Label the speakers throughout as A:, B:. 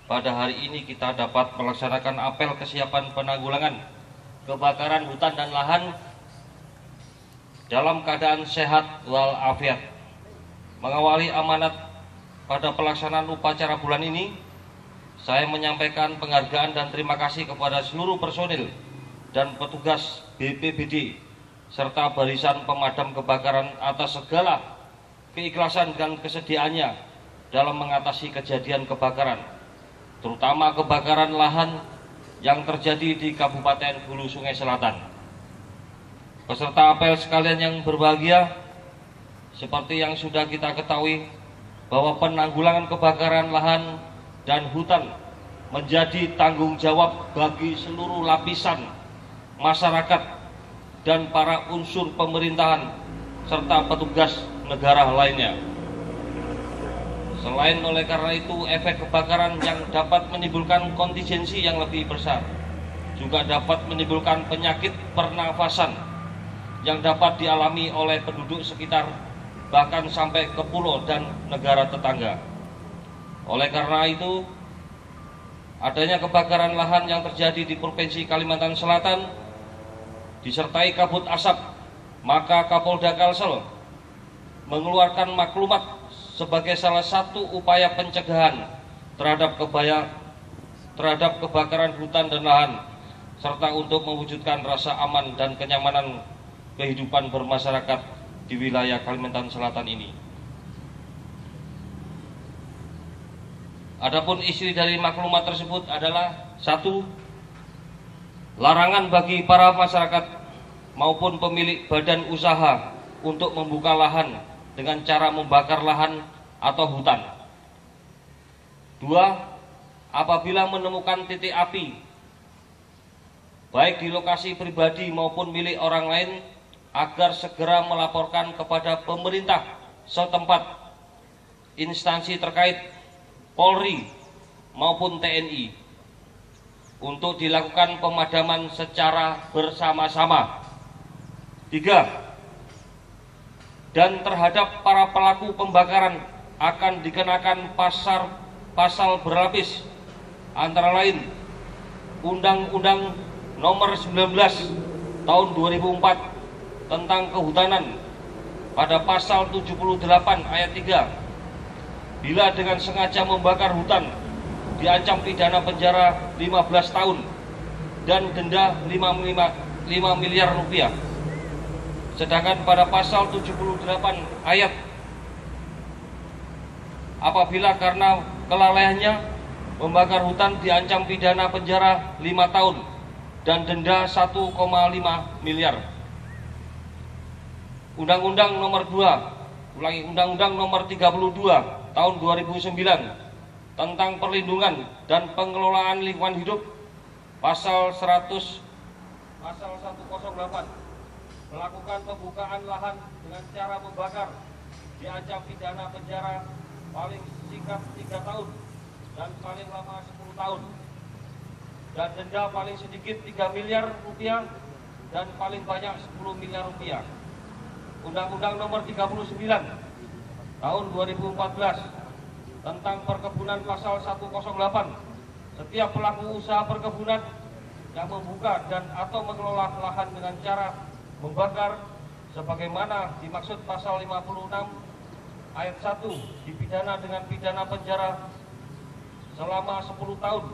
A: pada hari ini kita dapat melaksanakan apel kesiapan penanggulangan kebakaran hutan dan lahan dalam keadaan sehat walafiat. Mengawali amanat pada pelaksanaan upacara bulan ini, saya menyampaikan penghargaan dan terima kasih kepada seluruh personil dan petugas BPBD serta barisan pemadam kebakaran atas segala keikhlasan dan kesediaannya dalam mengatasi kejadian kebakaran, terutama kebakaran lahan yang terjadi di Kabupaten Hulu Sungai Selatan. Peserta apel sekalian yang berbahagia, seperti yang sudah kita ketahui bahwa penanggulangan kebakaran lahan dan hutan menjadi tanggung jawab bagi seluruh lapisan masyarakat dan para unsur pemerintahan serta petugas negara lainnya. Selain oleh karena itu, efek kebakaran yang dapat menimbulkan kontingensi yang lebih besar juga dapat menimbulkan penyakit pernafasan yang dapat dialami oleh penduduk sekitar, bahkan sampai ke pulau dan negara tetangga. Oleh karena itu, adanya kebakaran lahan yang terjadi di Provinsi Kalimantan Selatan disertai kabut asap, maka Kapolda Kalsel mengeluarkan maklumat sebagai salah satu upaya pencegahan terhadap kebakaran hutan dan lahan, serta untuk mewujudkan rasa aman dan kenyamanan kehidupan bermasyarakat di wilayah Kalimantan Selatan ini. Adapun isi dari maklumat tersebut adalah: 1. Larangan bagi para masyarakat maupun pemilik badan usaha untuk membuka lahan dengan cara membakar lahan atau hutan. 2. Apabila menemukan titik api, baik di lokasi pribadi maupun milik orang lain, agar segera melaporkan kepada pemerintah setempat, instansi terkait, Polri maupun TNI, untuk dilakukan pemadaman secara bersama-sama. 3. Dan terhadap para pelaku pembakaran akan dikenakan pasal berlapis, antara lain Undang-Undang Nomor 19 Tahun 2004 tentang Kehutanan pada pasal 78 ayat 3. Bila dengan sengaja membakar hutan, diancam pidana penjara 15 tahun dan denda 5 miliar rupiah. Sedangkan pada pasal 78 ayat, apabila karena kelalaiannya membakar hutan, diancam pidana penjara 5 tahun dan denda 1,5 miliar. Undang-Undang Nomor 32 Tahun 2009 tentang perlindungan dan pengelolaan lingkungan hidup, pasal 108, melakukan pembukaan lahan dengan cara membakar, diancam pidana penjara paling singkat 3 tahun dan paling lama 10 tahun, dan denda paling sedikit 3 miliar rupiah dan paling banyak 10 miliar rupiah. Undang-Undang Nomor 39 Tahun 2014 tentang perkebunan, pasal 108, setiap pelaku usaha perkebunan yang membuka dan atau mengelola lahan dengan cara membakar sebagaimana dimaksud pasal 56 ayat 1 dipidana dengan pidana penjara selama 10 tahun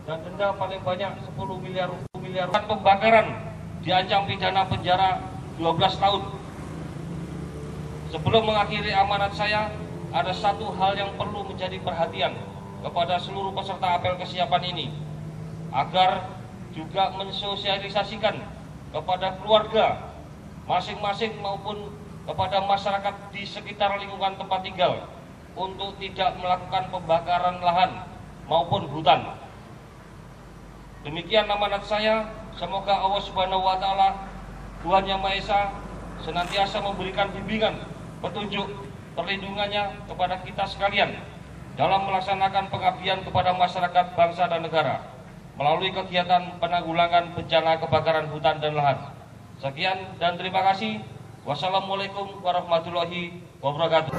A: dan denda paling banyak 10 miliar rupiah. Pembakaran diancam pidana penjara 12 tahun. Sebelum mengakhiri amanat saya, ada satu hal yang perlu menjadi perhatian kepada seluruh peserta apel kesiapan ini, agar juga mensosialisasikan kepada keluarga masing-masing maupun kepada masyarakat di sekitar lingkungan tempat tinggal untuk tidak melakukan pembakaran lahan maupun hutan. Demikian amanat saya. Semoga Allah Subhanahu wa Ta'ala, Tuhan Yang Maha Esa, senantiasa memberikan bimbingan, petunjuk, perlindungannya kepada kita sekalian dalam melaksanakan pengabdian kepada masyarakat, bangsa dan negara melalui kegiatan penanggulangan bencana kebakaran hutan dan lahan. Sekian dan terima kasih. Wassalamualaikum warahmatullahi wabarakatuh.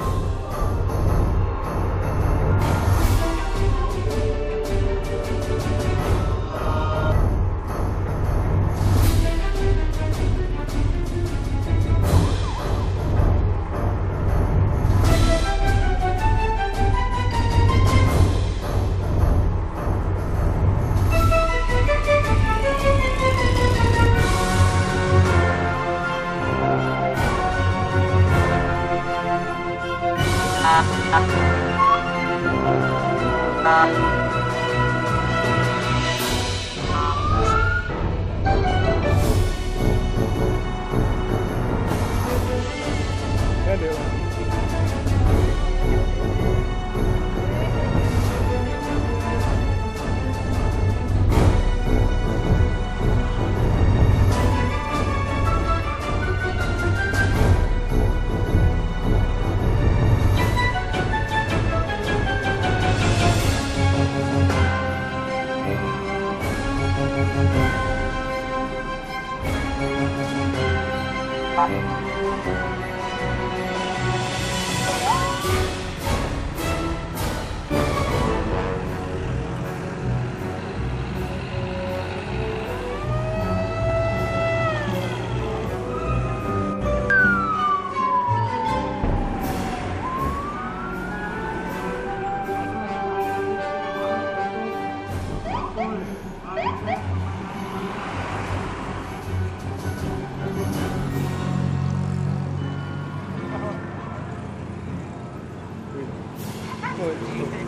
B: Good.